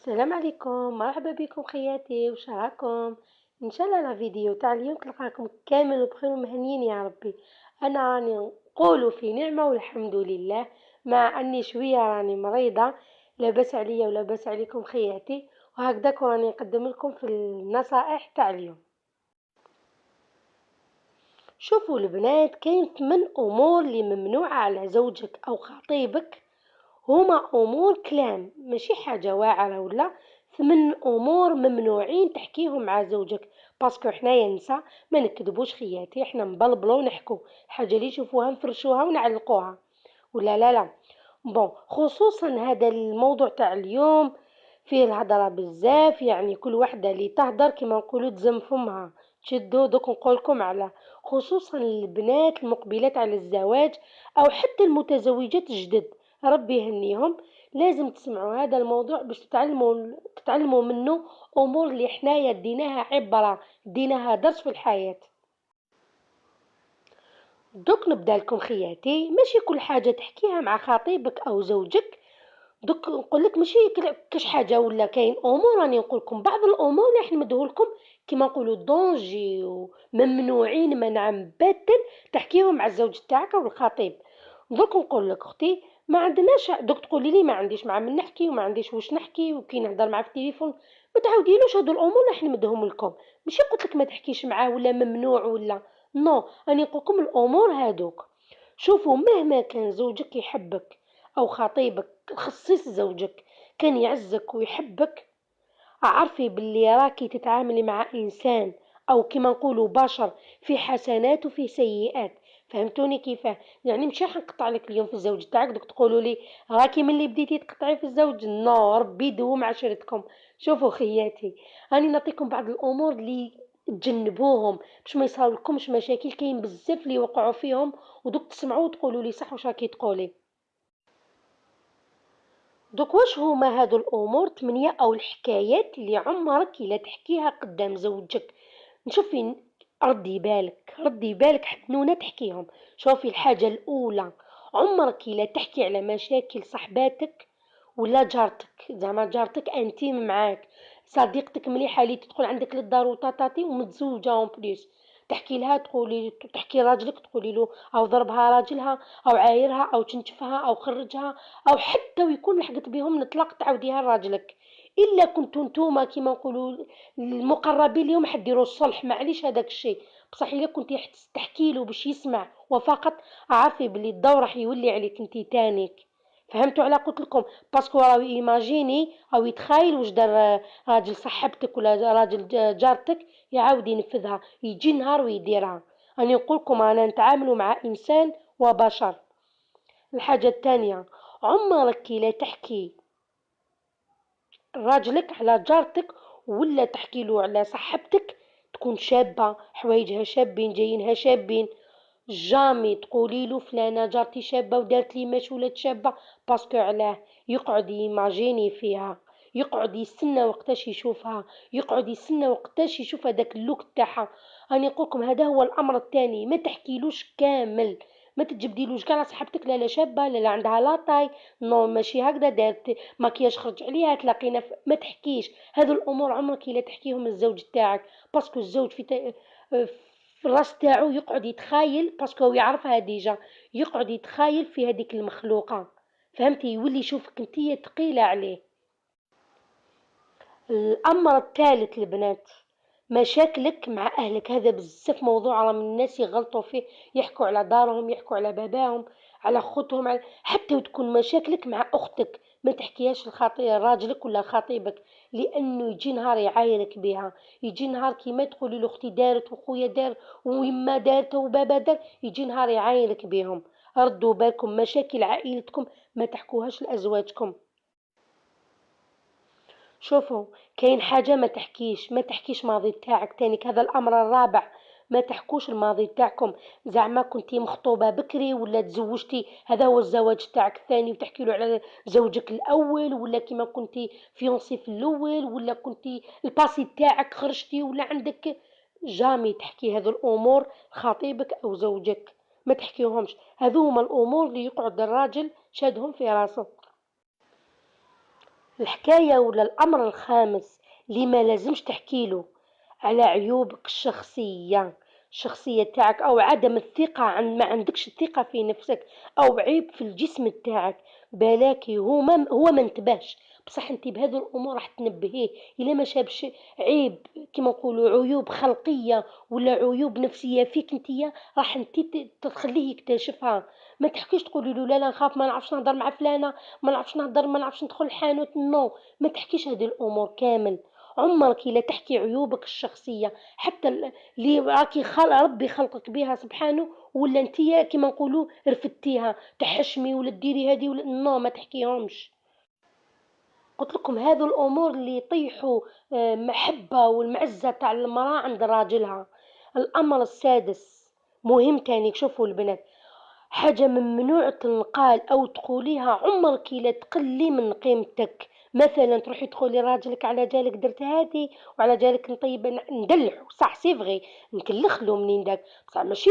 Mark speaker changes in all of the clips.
Speaker 1: السلام عليكم، مرحبا بكم خياتي، وش راكم؟ ان شاء الله فيديو تاع اليوم تلقاكم كامل بخير ومهنيين يا ربي. انا راني نقولوا في نعمه والحمد لله، مع اني شويه راني مريضه. لاباس عليا ولاباس عليكم خياتي، وهكذاك راني نقدم لكم في النصائح تاع اليوم. شوفوا البنات، كاين 8 امور اللي ممنوعه على زوجك او خطيبك. هما أمور كلام ماشي حاجة واعرة ولا. 8 أمور ممنوعين تحكيهم مع زوجك، باسكو حنايا نسا ما نكذبوش خياتي، حنا نبلبلو ونحكو الحاجة اللي يشوفوها نفرشوها ونعلقوها، ولا لا. بون، خصوصا هذا الموضوع تاع اليوم فيه الهضرة بزاف، يعني كل وحدة اللي تهدر كما نقولوا تزم فمها. تشدوا دوك نقولكم على خصوصا البنات المقبلات على الزواج او حتى المتزوجات الجدد، ربي يهنيهم. لازم تسمعوا هذا الموضوع باش تتعلموا منه امور اللي حنايا ديناها عبرة، ديناها درس في الحياة. دوك نبدا لكم خياتي، ماشي كل حاجة تحكيها مع خطيبك او زوجك. دوك نقول لك ماشي كاش حاجه، ولا كاين امور راني نقول لكم بعض الامور اللي نحمده لكم كيما نقولوا دونجي وممنوعين منعا باتا تحكيهم مع الزوج تاعك او الخطيب. دوك نقول لك اختي، ما عندناش دوك تقولي لي ما عنديش مع من نحكي وما عنديش واش نحكي وكي نهضر معاه في التليفون. ما تعاوديلوش هادو الامور اللي نحمدهم لكم. ماشي قلت لك ما تحكيش معاه ولا ممنوع ولا نو، راني نقول لكم الامور هادوك. شوفوا، مهما كان زوجك يحبك او خطيبك، خصيص زوجك كان يعزك ويحبك، عرفي باللي راكي تتعاملي مع إنسان أو كما نقولوا بشر، في حسنات وفي سيئات. فهمتوني كيفاه؟ يعني مش راح نقطع لك اليوم في الزوج تاعك دوك تقولوا لي راكي من اللي بديتي تقطعي في الزوج. نو، ربي يدوم عشرتكم. شوفوا خياتي، راني نعطيكم بعض الامور اللي تجنبوهم باش ما يصاولكمش مشاكل، كاين بزاف اللي وقعوا فيهم، ودوك تسمعوا وتقولوا لي صح واش راكي تقولي. دوك واش هما هادو الامور 8 او الحكايات اللي عمرك لا تحكيها قدام زوجك؟ نشوفي، ردي بالك حنونة تحكيهم. شوفي، الحاجة الاولى، عمرك لا تحكي على مشاكل صحباتك ولا جارتك، زعما جارتك انتيم معاك، صديقتك مليحة اللي تدخل عندك للدار وتاتاتي ومتزوجة اون بليس، تحكي راجلك تقولي له او ضربها راجلها او عايرها او تنشفها او خرجها، او حتى ويكون لحقت بهم نطلق تعاوديها لراجلك. الا كنتو نتوما كيما نقولوا المقربين اليوم حديروا الصلح، معليش هذاك الشيء. بصح الا كنتي تحكي له باش يسمع وفقط، عارفي بلي الضوء راح يولي عليك انتي تانيك. فهمتوا على قلت لكم؟ باسكو راهو ايماجيني او يتخيل واش دار راجل صاحبتك ولا راجل جارتك، يعاود ينفذها، يجي نهار ويديرها. راني نقول لكم انا نتعاملوا مع انسان وبشر. الحاجه الثانيه، عمرك لا تحكي راجلك على جارتك ولا تحكي له على صاحبتك تكون شابه، حوايجها شابين جايينها شابين. جامي تقولي له فلانه جارتي شابه ودارت لي ماش ولات شابه، باسكو علاه؟ يقعد يماجيني فيها، يقعد يستنى وقتاش يشوفها، يقعد يستنى وقتاش يشوف هذاك اللوك تاعها. راني نقولكم هذا هو الامر الثاني، ما تحكيلوش كامل، ما تجبديلوش كاع صاحبتك لا شابه لا عندها لاطاي. نو، ماشي هكذا دارت مكياج خرج عليها تلاقينا ما تحكيش هذو الامور، عمرك لا تحكيهم للزوج تاعك. باسكو الزوج في الراس تاعو يقعد يتخايل، باسكو هو يعرفها ديجا، يقعد يتخايل في هذيك المخلوقه. فهمتي؟ يولي يشوفك انتي ثقيله عليه. الامر الثالث البنات، مشاكلك مع اهلك، هذا بزاف موضوع راه من الناس يغلطوا فيه، يحكوا على دارهم، يحكوا على باباهم، على خوتهم، حتى تكون مشاكلك مع اختك ما تحكيهاش راجلك ولا خطيبك، لانه يجي نهار يعايرك بها، يجي نهار كيما تقولي له اختي دارت وخويا دار ويما دارت وبابا دار، يجي نهار يعايرك بهم. ردوا بالكم، مشاكل عائلتكم ما تحكوهاش لازواجكم. شوفوا، كاين حاجة ما تحكيش ماضي تاعك تانيك، هذا الأمر الرابع. ما تحكوش الماضي تاعكم، زعما كنتي مخطوبة بكري ولا تزوجتي، هذا هو الزواج تاعك الثاني، وتحكي له على زوجك الأول، ولا كيما كنتي فيونسي في الأول، ولا كنتي الباسي تاعك خرجتي ولا عندك. جامي تحكي هذو الأمور خطيبك أو زوجك، ما تحكيهمش. هذو هما الأمور اللي يقعد الراجل شادهم في راسه. الحكاية ولا الأمر الخامس اللي ما لازمش تحكيله على عيوبك الشخصية تاعك، أو عدم الثقة، ما عندكش الثقة في نفسك، أو عيب في الجسم تاعك. بلاكي هو ما انتبهش، بصح انت بهذو الامور راح تنبهيه. الا ما شافش عيب، كما نقولوا عيوب خلقيه ولا عيوب نفسيه فيك انتيا، راح انت تخليه يكتشفها. ما تحكيش تقولي له لا لا نخاف، ما نعرفش نهضر مع فلانه، ما نعرفش نهضر، ما نعرفش ندخل الحانوت. نو، ما تحكيش هذه الامور كامل. عمرك لا تحكي عيوبك الشخصيه، حتى اللي راكي ربي خلقك بها سبحانه، ولا انتيا كما نقولوا رفدتيها تحشمي ولا ديري هذه ولا نو، ما تحكيهمش. قلت لكم هذو الامور اللي يطيحوا محبه والمعزه تاع المراه عند راجلها. الامر السادس مهم تاني، شوفوا البنات، حاجة ممنوع تنقال أو تقوليها، عمرك لا تقلي من قيمتك. مثلا تروحي تقولي راجلك على جالك درت هادي، وعلى جالك نطيب ندلعو، صح سي فغي، نكلخلو منين داك، بصح ماشي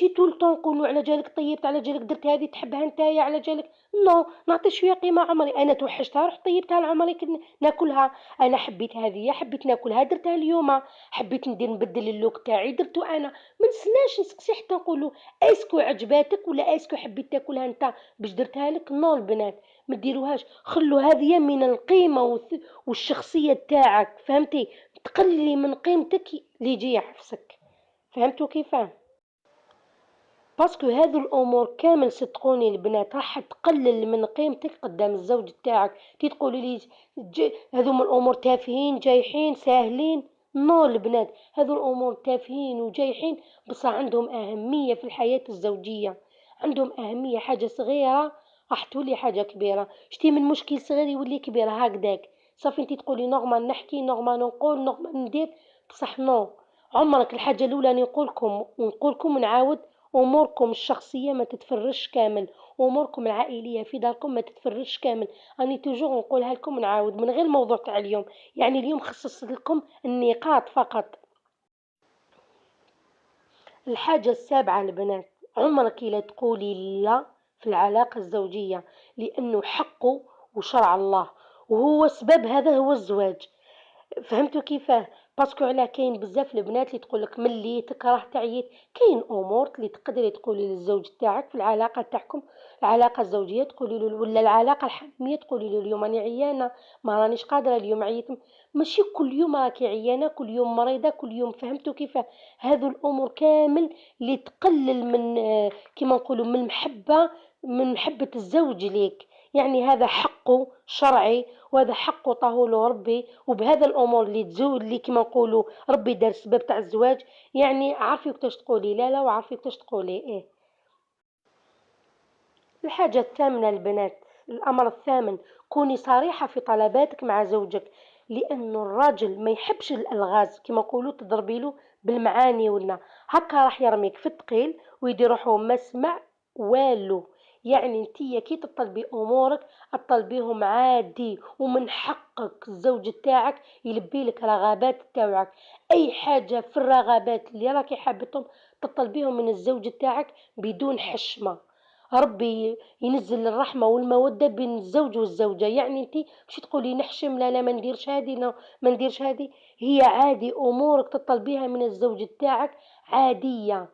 Speaker 1: طول طون نقولوا على جالك طيبت، على جالك درت هادي تحبها نتايا على جالك. نو، نعطي شويه قيمه. عمري انا توحشتها رحت طيبتها لعمري ناكلها. انا حبيت هذه حبيت ناكلها درتها اليوم. حبيت ندير نبدل اللوك تاعي درتو انا. ما نسناش نسقسي حتى نقولوا اسكو عجباتك ولا اسكو حبيت تاكلها انت باش درتها لك. نو البنات، ما ديروهاش، خلوا هذه من القيمه والشخصيه تاعك، فهمتي؟ تقللي من قيمتك اللي يجي يحفسك. فهمتوا كيفاه؟ باسكو هذو الامور كامل صدقوني البنات راح تقلل من قيمتك قدام الزوج تاعك. تي تقولي لي هذو من الامور تافهين جايحين ساهلين. نو البنات، هذو الامور تافهين وجايحين، بس عندهم اهميه في الحياه الزوجيه. عندهم اهميه، حاجه صغيره راح تولي حاجه كبيره. شتي من مشكل صغير يولي كبير هكذاك. صافي انت تقولي نورمال نحكي، نورمال نقول، نورمال ندير، بصح نو. عمرك الحاجه الاولى نقولكم ونعاود، اموركم الشخصيه ما تتفرش كامل، اموركم العائليه في داركم ما تتفرش كامل. اني توجور نقولها لكم نعاود من غير الموضوع تاع اليوم، يعني اليوم خصصت لكم النقاط فقط. الحاجه السابعه البنات، عمرك لا تقولي لا في العلاقه الزوجيه، لانه حقه وشرع الله، وهو سبب هذا هو الزواج. فهمتوا كيفاه؟ باسكو علاه كاين بزاف البنات اللي تقولك ملي تكره تعيط. كاين امور اللي تقدري تقولي للزوج تاعك في العلاقه تاعكم، العلاقه الزوجيه، تقولي له ولا العلاقه الحميميه، تقولي له اليوم راني عيانه، ما رانيش قادره اليوم عييت. ماشي كل يوم راكي عيانه، كل يوم مريضه، كل يوم. فهمتوا كيفاه؟ هذو الامور كامل اللي تقلل من كيما نقولوا من المحبه، من محبه الزوج ليك. يعني هذا حقه شرعي، وهذا حقه طاهوله ربي. وبهذا الامور اللي تزول اللي كما نقولوا ربي دار سبب تاع الزواج، يعني عارفي وقتاش تقولي لا لا، وعارفي وقتاش تقولي ايه. الحاجة الثامنة البنات، الأمر الثامن، كوني صريحة في طلباتك مع زوجك، لأنه الراجل ما يحبش الألغاز، كما نقولوا تضربي له بالمعاني ولا هكا، راح يرميك في الثقيل ويدير روحه ما سمع والو. يعني انتيا كي تطلبي امورك تطلبيهم عادي، ومن حقك الزوج تاعك يلبي لك رغبات تاعك. اي حاجه في الرغبات اللي راكي حابتهم تطلبيهم من الزوج تاعك بدون حشمه. ربي ينزل الرحمة والمودة بين الزوج والزوجة. يعني انت مش تقولي نحشم لا لا ما نديرش هذه، لا ما نديرش هذه. هي عادي امورك تطلبيها من الزوج تاعك عادية،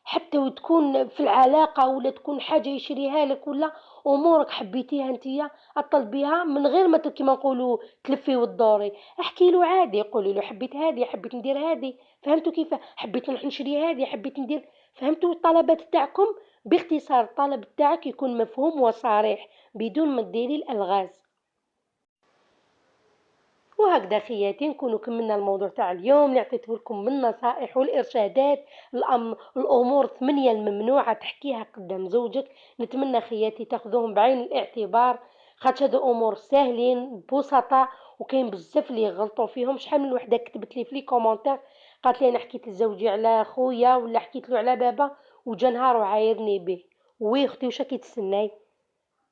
Speaker 1: حتى وتكون في العلاقة ولا تكون حاجة يشريها لك، ولا امورك حبيتيها انتيا تطلبيها من غير ما كما نقولوا تلفي وتدوري. احكي له عادي، قولي له حبيت هذه، حبيت ندير هذه. فهمتوا كيف؟ حبيت نروح نشري هذه، حبيت ندير. فهمتوا الطلبات تاعكم؟ باختصار الطلب تاعك يكون مفهوم وصريح بدون ما تديري الالغاز. وهكذا خياتي نكونوا كملنا الموضوع تاع اليوم اللي عطيته لكم من نصائح والارشادات. الامور 8 الممنوعه تحكيها قدام زوجك. نتمنى خياتي تاخذوهم بعين الاعتبار، خاطر هادو امور ساهلين بسطاء، وكاين بزاف اللي يغلطوا فيهم. شحال من وحده كتبت لي في لي كومونتير قالت لي انا حكيت لزوجي على خويا ولا حكيت له على بابا وجا نهار وعايرني به. وي اختي واش راكي تسناي؟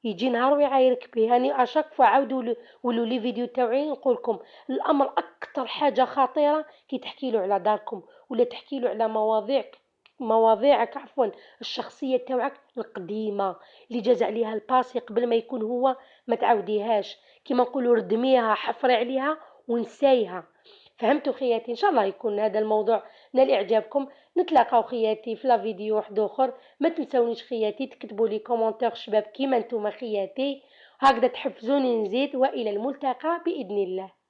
Speaker 1: يجي نهار ويعايرك به. هاني اشاك فوا عاودوا ولوا لي فيديو تاوعي نقول لكم الامر اكثر حاجه خطيره كي تحكي له على داركم ولا تحكي له على مواضيع مواضيعك عفوا الشخصية تاوعك القديمة اللي جاز عليها الباسي قبل ما يكون هو، ما تعاوديهاش، كيما نقولوا ردميها حفري عليها ونسايها. فهمتوا خياتي؟ ان شاء الله يكون هذا الموضوع نال اعجابكم. نتلاقاو خياتي في لا فيديو واحد اخر. ما تنسونيش خياتي تكتبوا لي كومونتير شباب كيما نتوما خياتي، هكذا تحفزوني نزيد، والى الملتقى باذن الله.